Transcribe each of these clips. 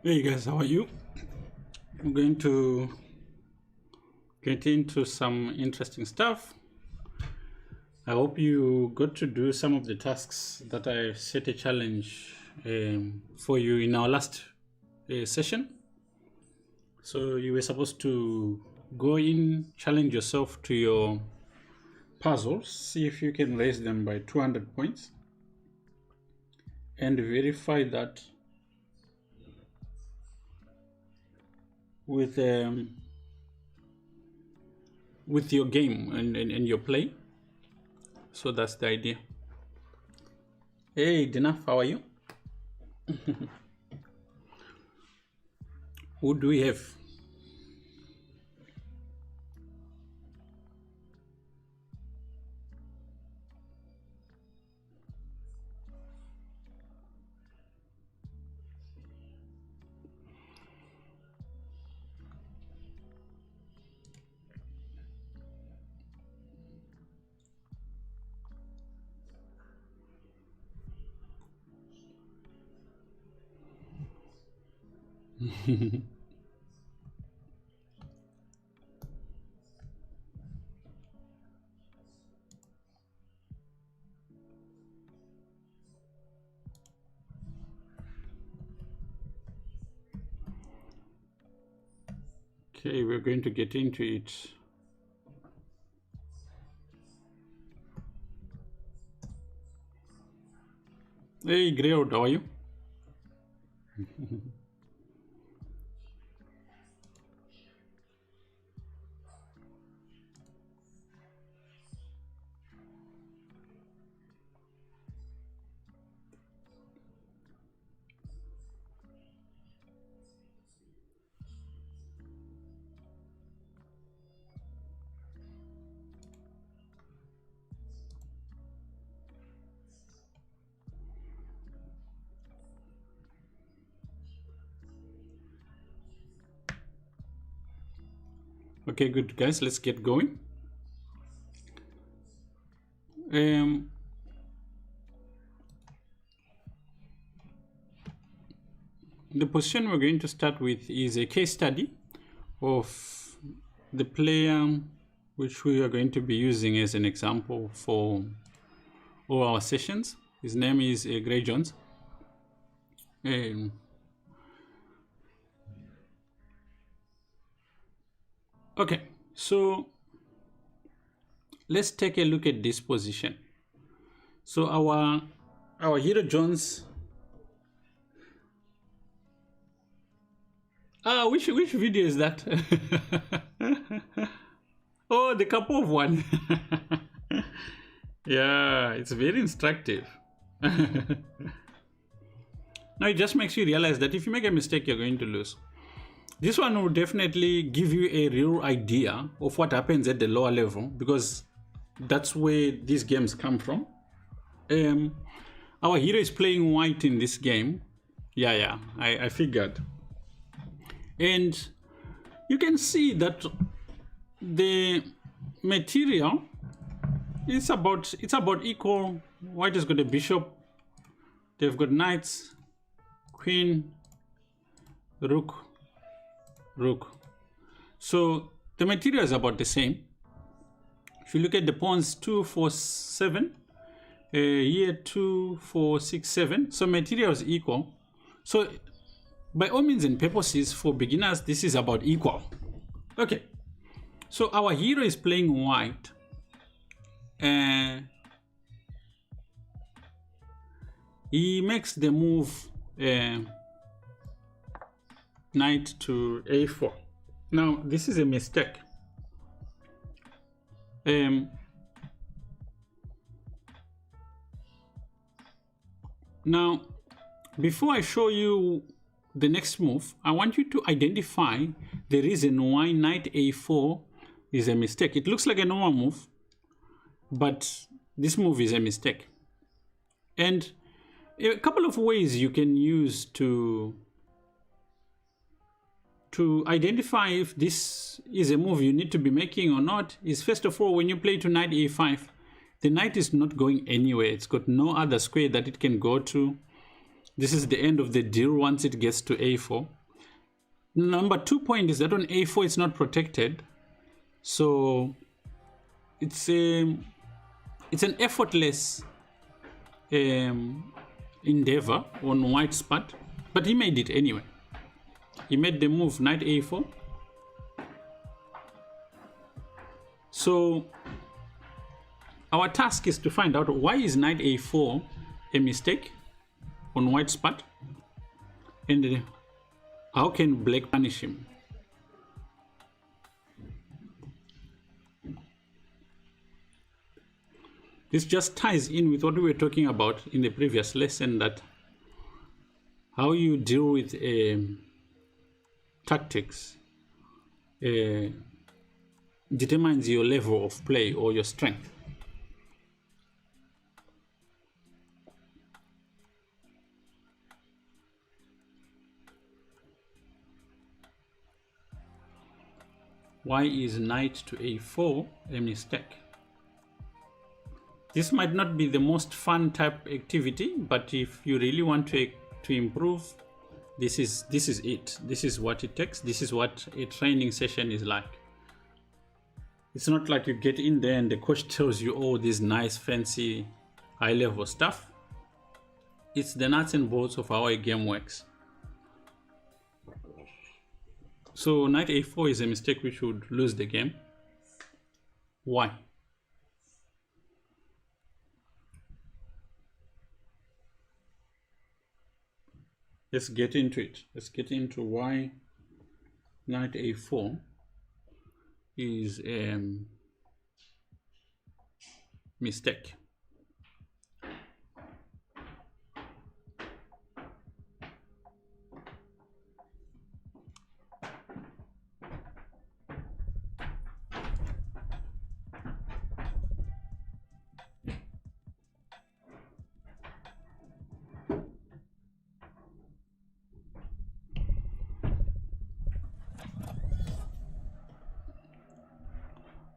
Hey guys, how are you? I'm going to get into some interesting stuff. I hope you got to do some of the tasks that I set a challenge for you in our last session. So you were supposed to go in, challenge yourself to your puzzles, see if you can raise them by 200 points, and verify that with your game and your play. So that's the idea. Hey Dina, how are you? Who do we have? Okay, we're going to get into it. Hey Greyhound, how are you? Okay, good guys, let's get going. The position we're going to start with is a case study of the player which we are going to be using as an example for all our sessions. His name is Gray Jones. Okay, so let's take a look at this position. So our hero Jones. Which video is that? Oh, the Kapov one. Yeah, it's very instructive. Now it just makes you realize that if you make a mistake, you're going to lose. This one will definitely give you a real idea of what happens at the lower level, because that's where these games come from. Our hero is playing white in this game. Yeah, I figured. And you can see that the material is about equal. White has got a bishop. They've got knights, queen, rook. So the material is about the same. If you look at the pawns, 2, 4, 7, here 2, 4, 6, 7. So material is equal. So by all means and purposes, for beginners, this is about equal. Okay, so our hero is playing white. He makes the move knight to a4. Now this is a mistake. Now before I show you the next move, I want you to identify the reason why knight a4 is a mistake. It looks like a normal move, but this move is a mistake. And a couple of ways you can use to identify if this is a move you need to be making or not is, first of all, when you play to knight a5, the knight is not going anywhere. It's got no other square that it can go to. This is the end of the deal once it gets to a4. Number 2 point is that on a4 it's not protected, so it's an effortless endeavor on white's part, but he made it anyway. He made the move knight a4. So our task is to find out why is knight a4 a mistake on white's part, and how can black punish him. This just ties in with what we were talking about in the previous lesson, that how you deal with tactics determines your level of play or your strength. Why is knight to a4 a mistake? This might not be the most fun type activity, but if you really want to improve, this is it. This is what it takes. This is what a training session is like. It's not like you get in there and the coach tells you, oh, this nice, fancy, high-level stuff. It's the nuts and bolts of how a game works. So knight a4 is a mistake which would lose the game. Why? Let's get into it. Let's get into why knight a4 is a mistake.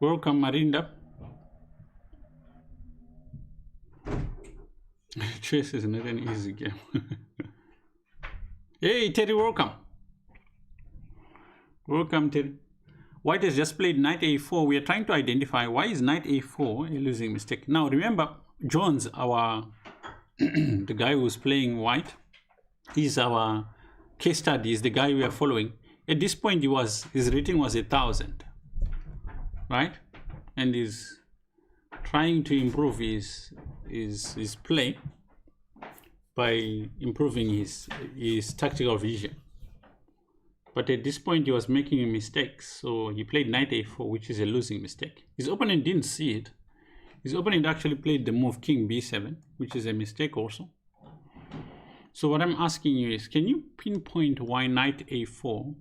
Welcome, Marinda. Chess is not an easy game. Hey, Terry, welcome. Welcome, Terry. White has just played knight a4. We are trying to identify why is knight a4 a losing mistake. Now, remember, Jones, our the guy who's playing white, is our case study, is the guy we are following. At this point, his rating was 1,000. Right, and is trying to improve his play by improving his tactical vision. But at this point, he was making a mistake, so he played knight a4, which is a losing mistake. His opponent didn't see it. His opponent actually played the move king b7, which is a mistake also. So what I'm asking you is, can you pinpoint why knight a4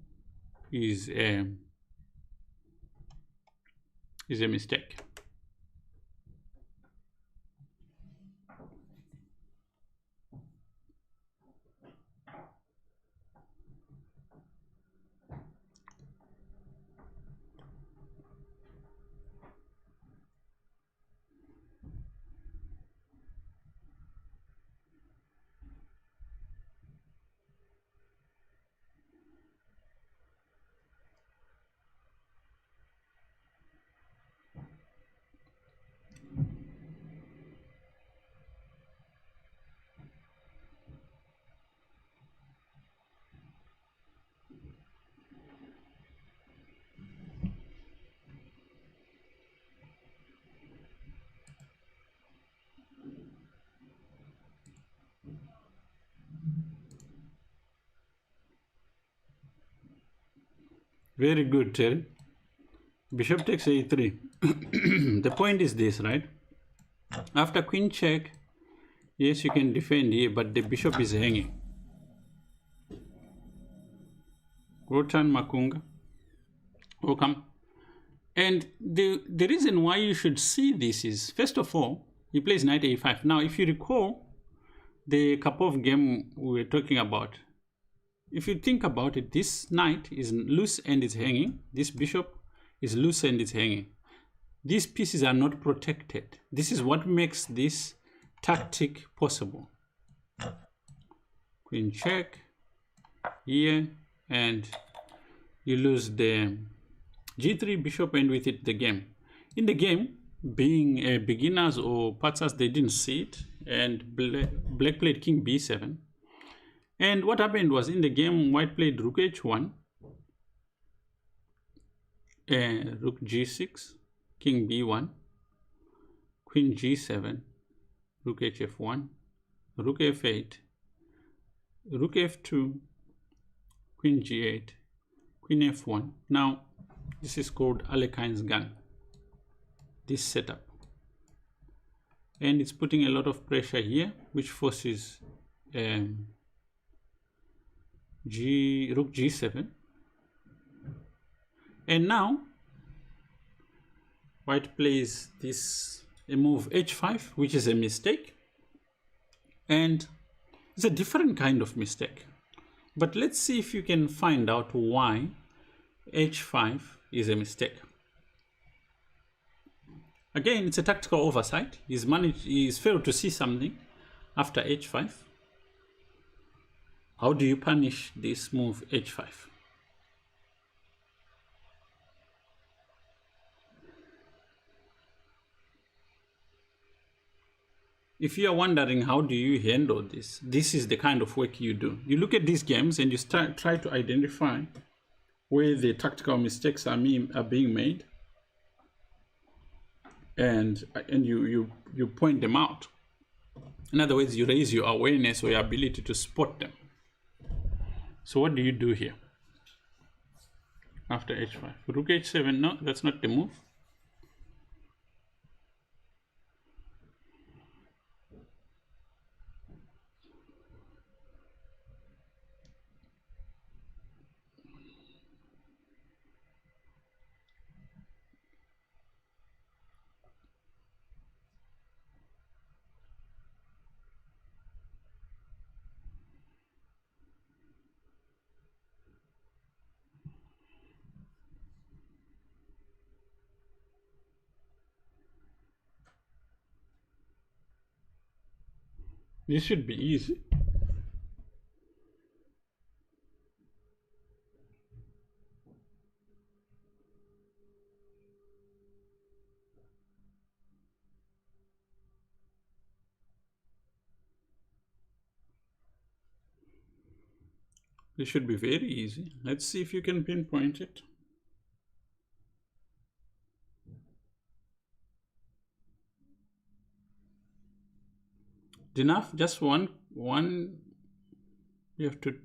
is a mistake? Very good, Terry. Bishop takes a3. The point is this, right? After queen check, yes, you can defend here, but the bishop is hanging. Rotan Makunga. Welcome. And the reason why you should see this is, first of all, he plays knight a5. Now, if you recall the Karpov game we were talking about, if you think about it, this knight is loose and it's hanging. This bishop is loose and it's hanging. These pieces are not protected. This is what makes this tactic possible. queen check here, and you lose the g3 bishop, and with it the game. In the game, being beginners or patzas, they didn't see it, and black played king b7. And what happened was, in the game, white played rook h1, rook g6, king b1, queen g7, rook hf1, rook f8, rook f2, queen g8, queen f1. Now, this is called Alekhine's gun, this setup. And it's putting a lot of pressure here, which forces rook g7. And now, white plays a move h5, which is a mistake. And it's a different kind of mistake. But let's see if you can find out why h5 is a mistake. Again, it's a tactical oversight. He's failed to see something after h5. How do you punish this move h5? If you are wondering how do you handle this, this is the kind of work you do. You look at these games and you try to identify where the tactical mistakes are being made, and you point them out. In other words, you raise your awareness or your ability to spot them. So what do you do here after h5? Rook h7, no, that's not the move. This should be easy. This should be very easy. Let's see if you can pinpoint it. Enough, just one. You have to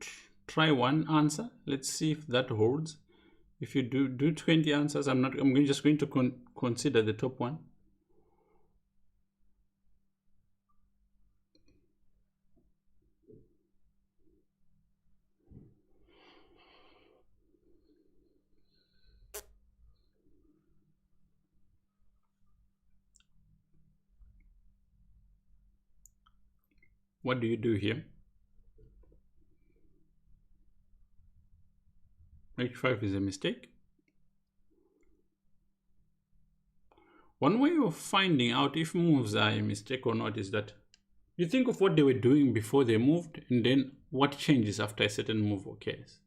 try one answer. Let's see if that holds. If you do 20 answers, I'm just going to consider the top one. What do you do here? h5 is a mistake. One way of finding out if moves are a mistake or not is that you think of what they were doing before they moved, and then what changes after a certain move occurs.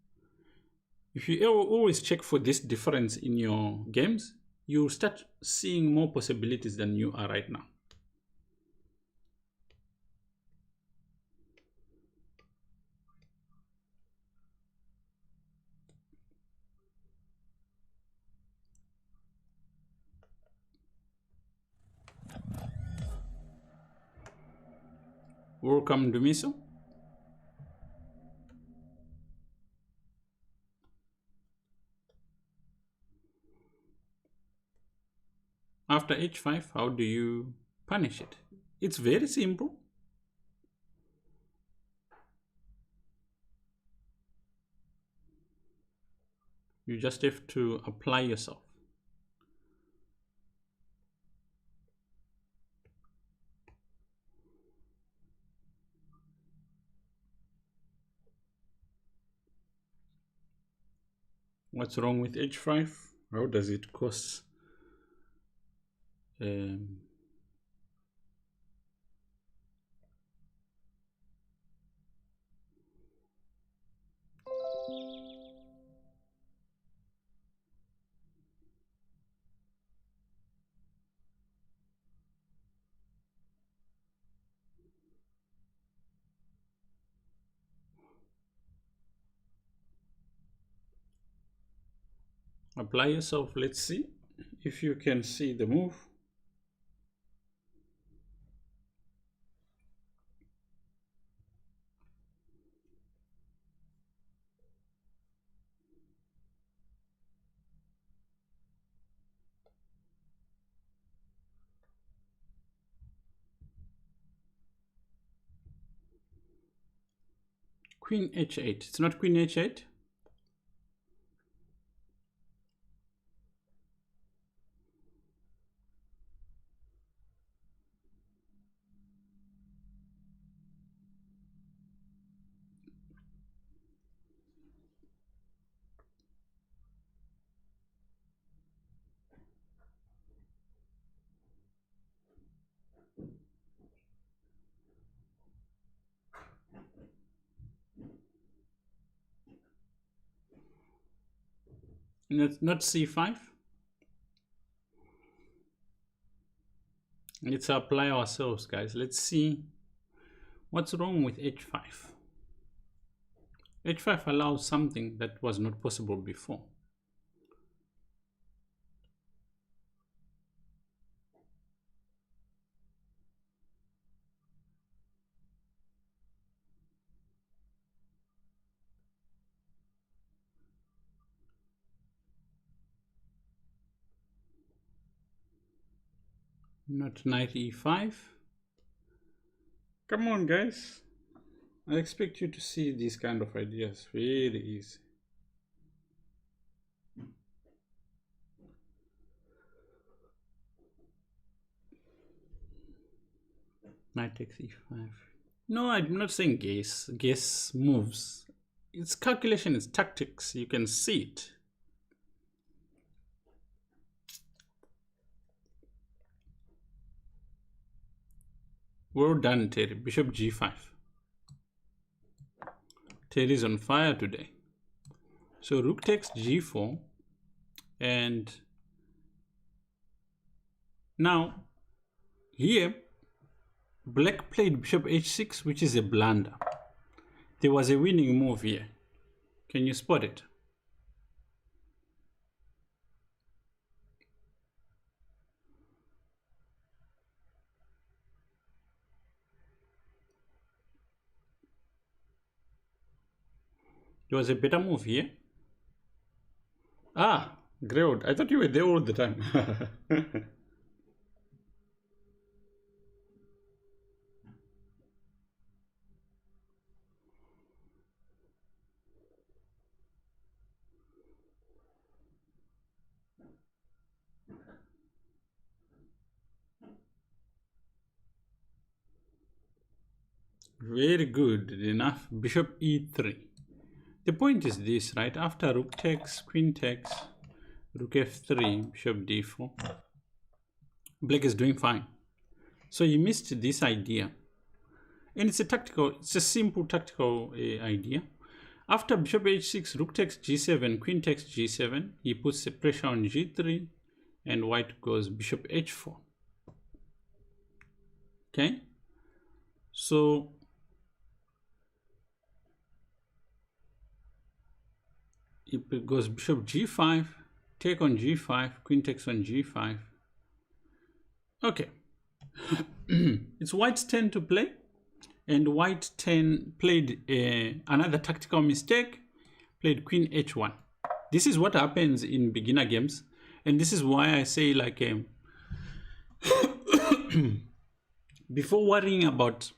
If you always check for this difference in your games, you'll start seeing more possibilities than you are right now. Welcome, Dumiso. After h5, how do you punish it? It's very simple. You just have to apply yourself. What's wrong with h5? How does it cause Apply yourself. Let's see if you can see the move. Queen h8. It's not queen h8. Not c5. Let's apply ourselves, guys. Let's see what's wrong with h5. h5 allows something that was not possible before. Not knight e5. Come on, guys. I expect you to see these kind of ideas really easy. Knight takes e5. No, I'm not saying guess. Guess moves. It's calculation, it's tactics. You can see it. Well done, Terry. Bishop g5. Terry's on fire today. So rook takes g4. And now here, black played bishop h6, which is a blunder. There was a winning move here. Can you spot it? There was a better move here. Ah, Great. I thought you were there all the time. Very good enough. Bishop e3. The point is this, right? After rook takes, queen takes, rook f3, bishop d4. Black is doing fine. So you missed this idea. And it's a simple tactical idea. After bishop h6, rook takes g7, queen takes g7, he puts the pressure on g3, and white goes bishop h4. Okay? So it goes bishop g5, take on g5, queen takes on g5. Okay. It's white's turn to play. And white played another tactical mistake, played queen h1. This is what happens in beginner games. And this is why I say, like, before worrying about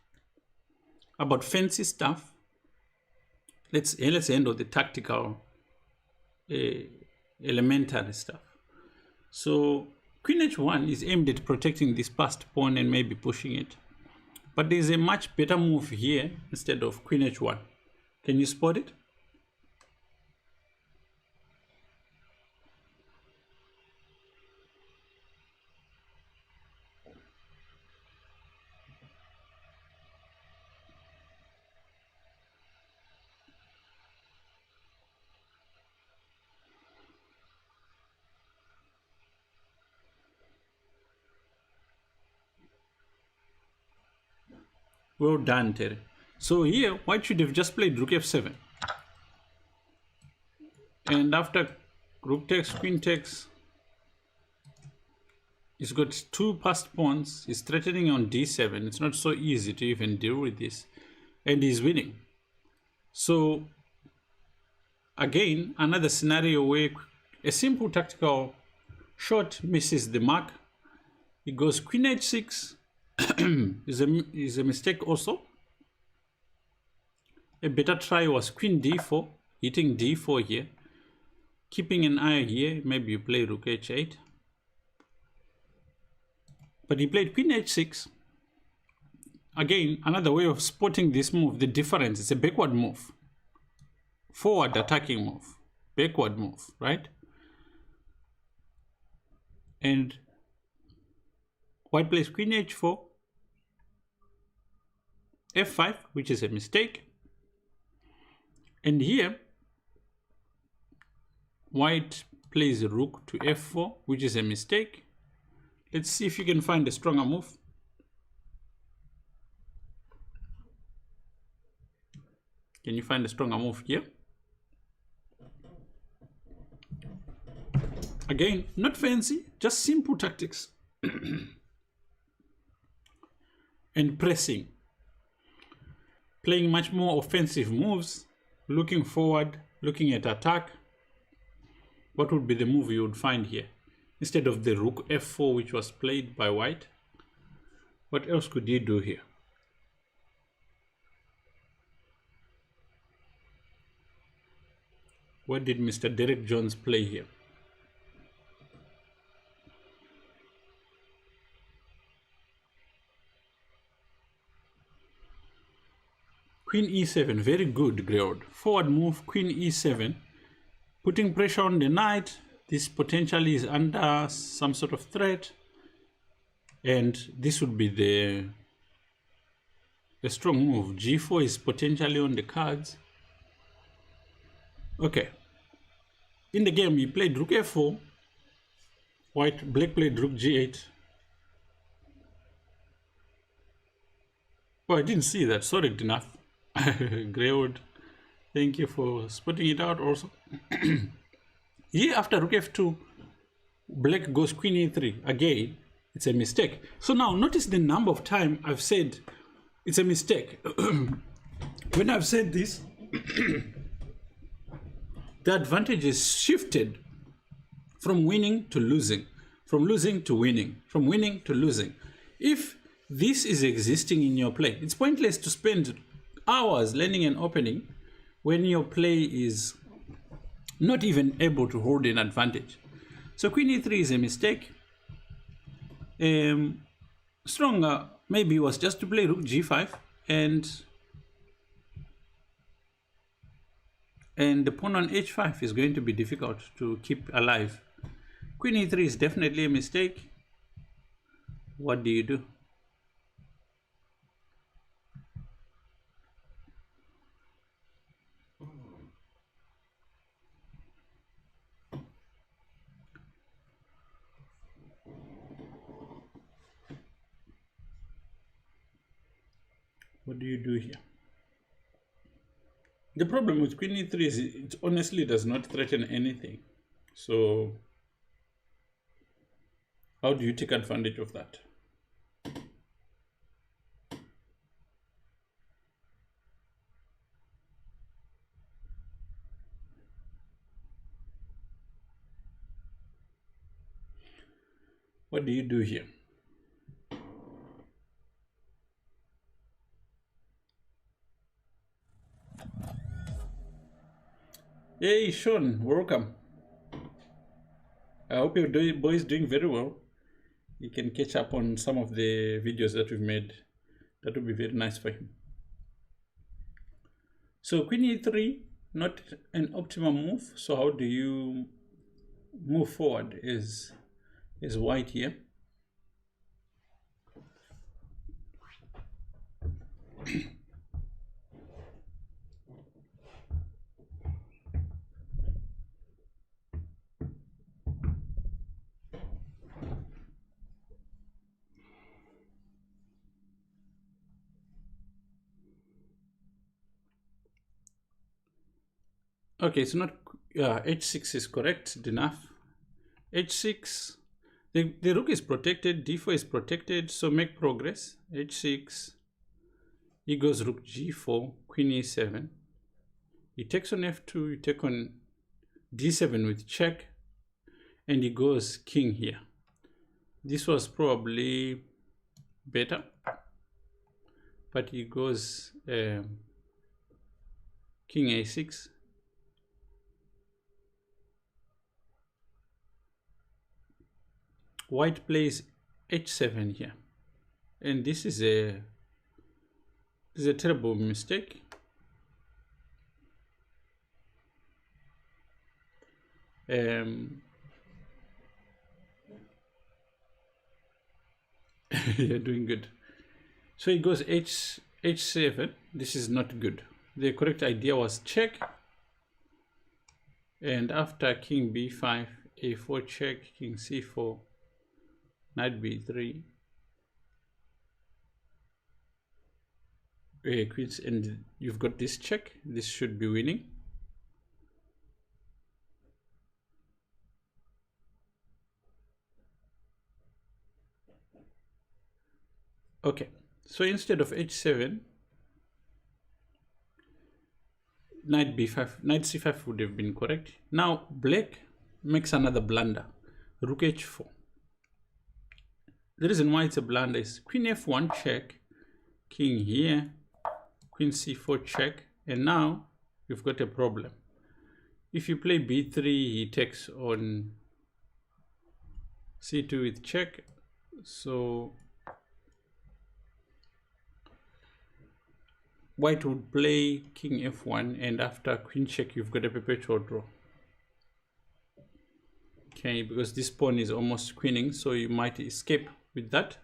fancy stuff, let's handle the tactical elementary stuff. So queen h1 is aimed at protecting this passed pawn and maybe pushing it. But there's a much better move here instead of queen h1. Can you spot it? Well done, Terry. So here, white should have just played rook f7. And after Rook takes, queen takes. He's got two passed pawns. He's threatening on d7. It's not so easy to even deal with this. And he's winning. So, again, another scenario where a simple tactical shot misses the mark. He goes queen h6. is a mistake also. A better try was queen d4, hitting d4 here. Keeping an eye here, maybe you play rook h8. But he played queen h6. Again, another way of spotting this move, the difference, it's a backward move. Forward attacking move, backward move, right? And white plays queen h4, f5, which is a mistake. And here, white plays rook to f4, which is a mistake. Let's see if you can find a stronger move. Can you find a stronger move here? Again, not fancy, just simple tactics. And pressing. Playing much more offensive moves, looking forward, looking at attack. What would be the move you would find here? Instead of the rook f4, which was played by white, what else could he do here? What did Mr. Derek Jones play here? Queen e7, very good, Greyhound. Forward move, queen e7, putting pressure on the knight. This potentially is under some sort of threat, and this would be the strong move. g4 is potentially on the cards. Okay. In the game, he played rook f4. Black played rook g8. Oh, I didn't see that. Sorry enough. Greywood, thank you for spotting it out also. Here after rook f2, black goes queen e3. Again, it's a mistake. So now notice the number of times I've said it's a mistake. When I've said this, the advantage is shifted from winning to losing, from losing to winning, from winning to losing. If this is existing in your play, it's pointless to spend hours learning an opening when your play is not even able to hold an advantage. So queen e3 is a mistake. Stronger maybe was just to play rook g5 and the pawn on h5 is going to be difficult to keep alive. Queen e3 is definitely a mistake. What do you do? What do you do here? The problem with queen e3 is it honestly does not threaten anything. So how do you take advantage of that? What do you do here? Hey Sean, welcome. I hope your boy is doing very well. You can catch up on some of the videos that we've made. That would be very nice for him. So queen e3, not an optimum move. So how do you move forward is white here. Okay, Yeah, h6 is correct enough. h6, the rook is protected, d4 is protected, so make progress. h6, he goes rook g4, queen e7. He takes on f2, you take on d7 with check, and he goes king here. This was probably better, but he goes king a6. White plays h7 here, and this is a terrible mistake. You're doing good. So he goes h7. This is not good. The correct idea was check, and after king b5, a4 check, king c4, knight b3, queens, and you've got this check. This should be winning. Okay, so instead of h7, knight b5, knight c5 would have been correct. Now black makes another blunder, rook h4. The reason why it's a blunder is queen f1 check, king here, queen c4 check, and now you've got a problem. If you play b3, he takes on c2 with check, so white would play king f1, and after queen check, you've got a perpetual draw. Okay, because this pawn is almost queening, so you might escape with that.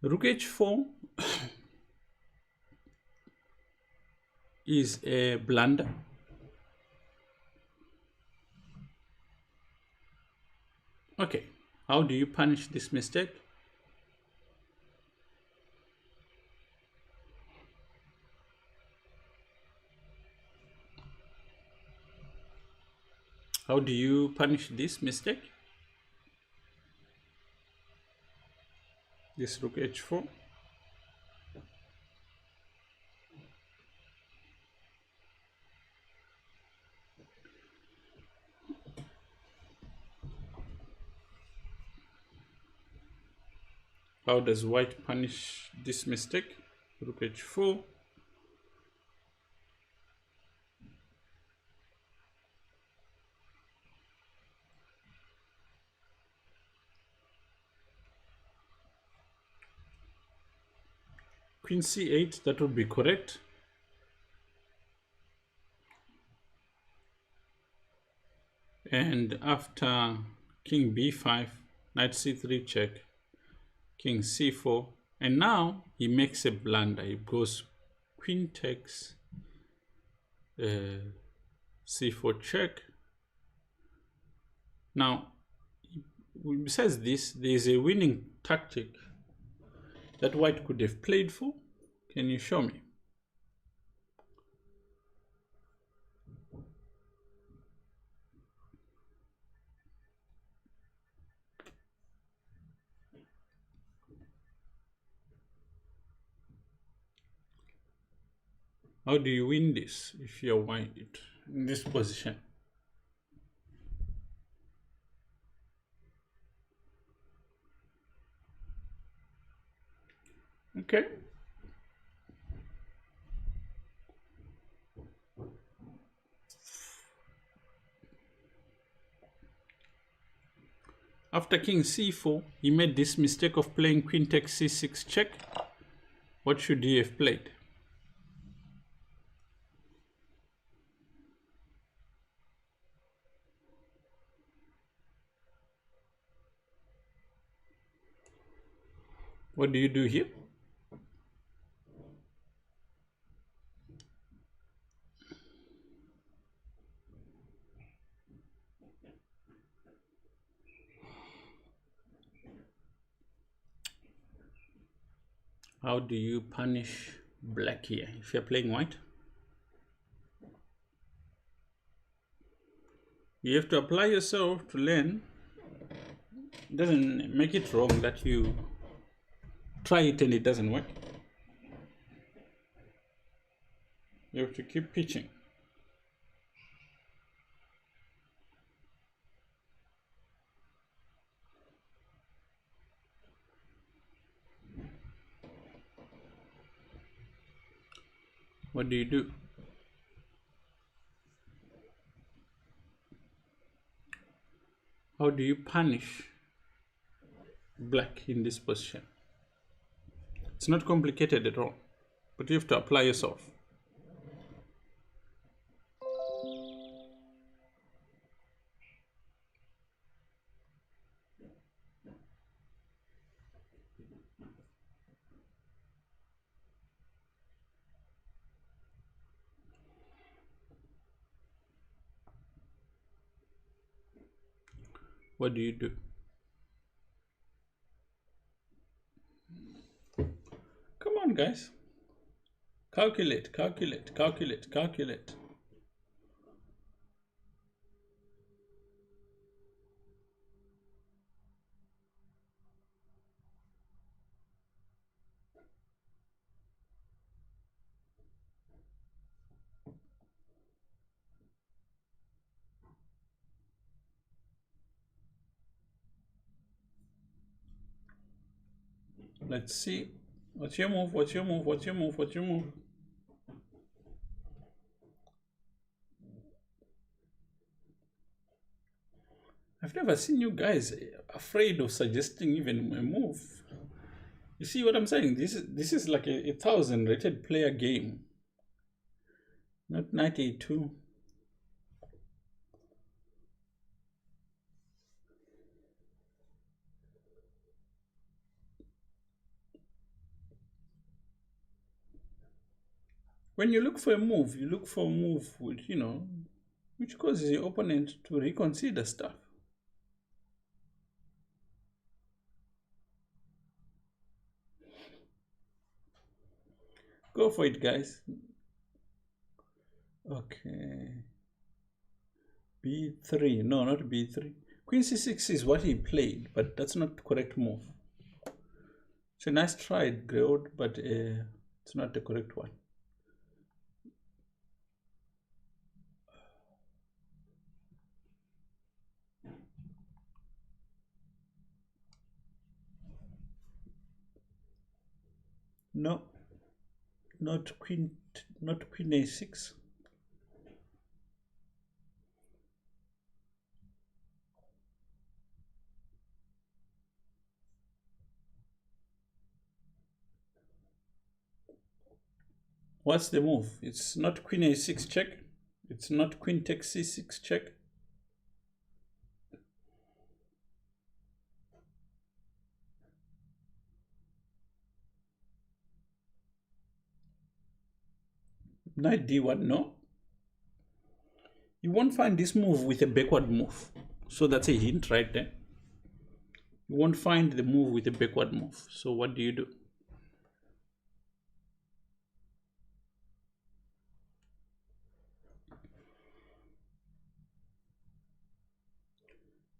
Rook h4 is a blunder. Okay, how do you punish this mistake? How do you punish this mistake? This rook h4. How does white punish this mistake? Rook h4. Queen c8, that would be correct. And after king b5, knight c3 check, king c4, and now he makes a blunder. He goes queen takes, c4 check. Now, besides this, there is a winning tactic that white could have played for. Can you show me? How do you win this if you're white in this position? Okay. After king c4, he made this mistake of playing queen takes c6 check. What should he have played? What do you do here? How do you punish black here if you're playing white? You have to apply yourself to learn. It doesn't make it wrong that you try it and it doesn't work. You have to keep pitching. What do you do? How do you punish black in this position? It's not complicated at all, but you have to apply yourself. What do you do? Come on, guys. Calculate, calculate, calculate, calculate. Let's see. What's your move? What's your move? What's your move? What's your move? I've never seen you guys afraid of suggesting even a move. You see what I'm saying? This is like a 1,000 rated player game, not 92. When you look for a move, you look for a move with, which causes your opponent to reconsider stuff. Go for it, guys. Okay. B3. No, not B3. Queen C6 is what he played, but that's not the correct move. It's a nice try, Greod, but it's not the correct one. No, not queen A6. What's the move? It's not queen A6 check. It's not queen takes C6 check. Knight D1, no. You won't find this move with a backward move. So that's a hint right there. You won't find the move with a backward move. So what do you do?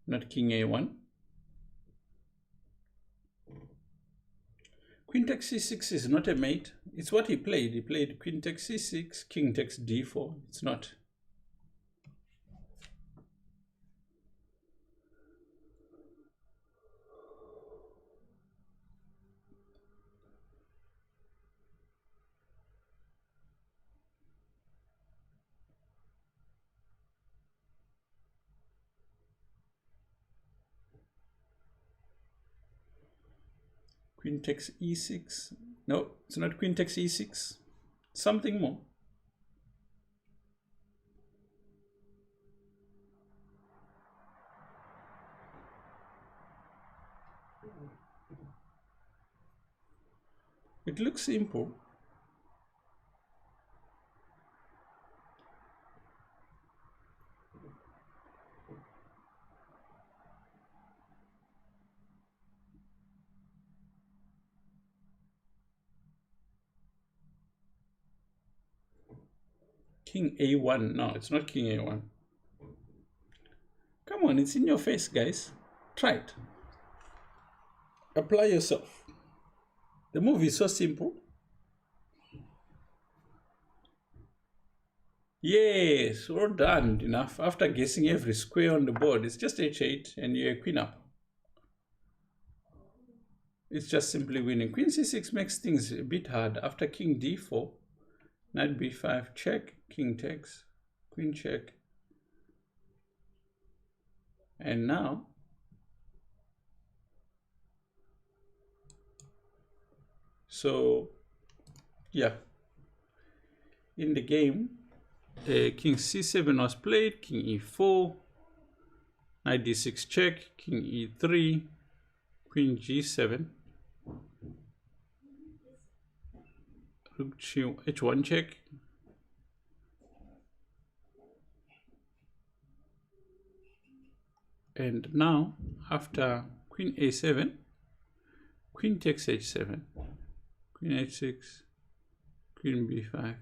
Not king A1. Queen takes C6 is not a mate. It's what he played. He played queen takes C6, king takes D4. It's not. Queen takes E6. No, it's not queen takes E6. Something more. It looks simple. King A1. No, it's not king A1. on, it's in your face, guys. Try it. Apply yourself. The move is so simple. Yes, well done. Enough. After guessing every square on the board, it's just h8 and you're a queen up. It's just simply winning. Queen c6 makes things a bit hard. After king d4, knight b5, check, king takes, queen check. And now, so yeah, in the game, king c7 was played, king e4, knight d6 check, king e3, queen g7, rook h1 check, and now after queen a7, queen takes h7, queen h6, queen b5,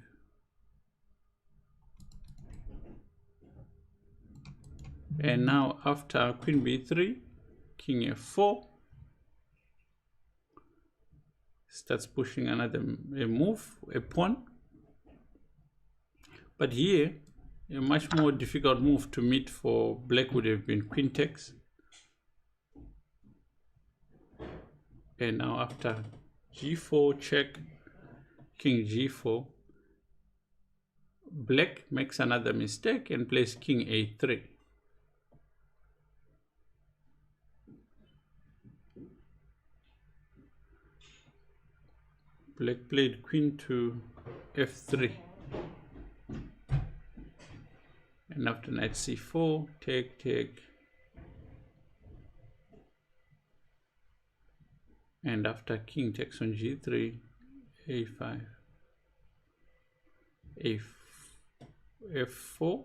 and now after queen b3, king f4, starts pushing another move, a pawn. But here, a much more difficult move to meet for black would have been queen takes. And now after g4 check, king g4, black makes another mistake and plays king a3. Black played queen to f3. And after knight c4, take. And after king takes on g3, a5, f4,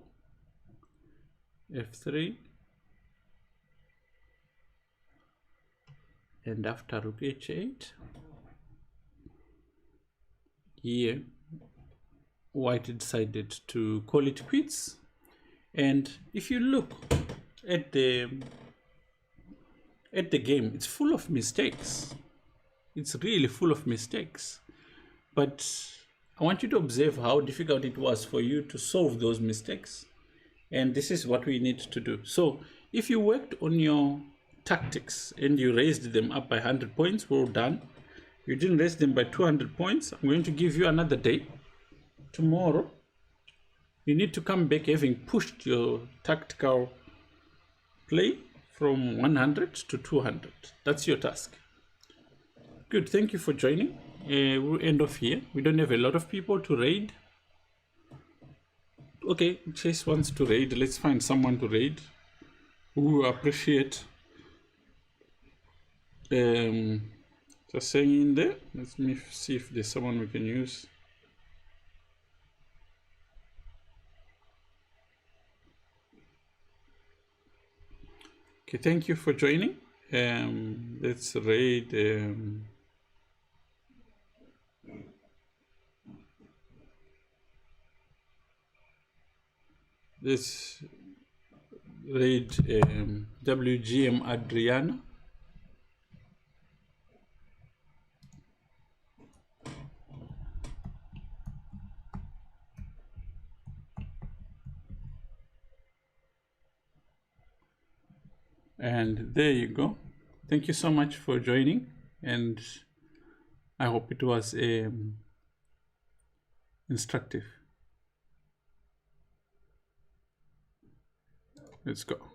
f3, and after rook h8, here white decided to call it quits. And if you look at the game, it's full of mistakes. It's really full of mistakes. But I want you to observe how difficult it was for you to solve those mistakes. And this is what we need to do. So if you worked on your tactics and you raised them up by 100 points, well done. You didn't raise them by 200 points. I'm going to give you another day. Tomorrow, you need to come back having pushed your tactical play from 100 to 200. That's your task. Good, thank you for joining. We'll end off here. We don't have a lot of people to raid. Okay, Chase wants to raid. Let's find someone to raid who appreciate just saying in there. Let me see if there's someone we can use. Okay, thank you for joining. Let's raid WGM Adriana. And there you go. Thank you so much for joining, and I hope it was instructive. Let's go.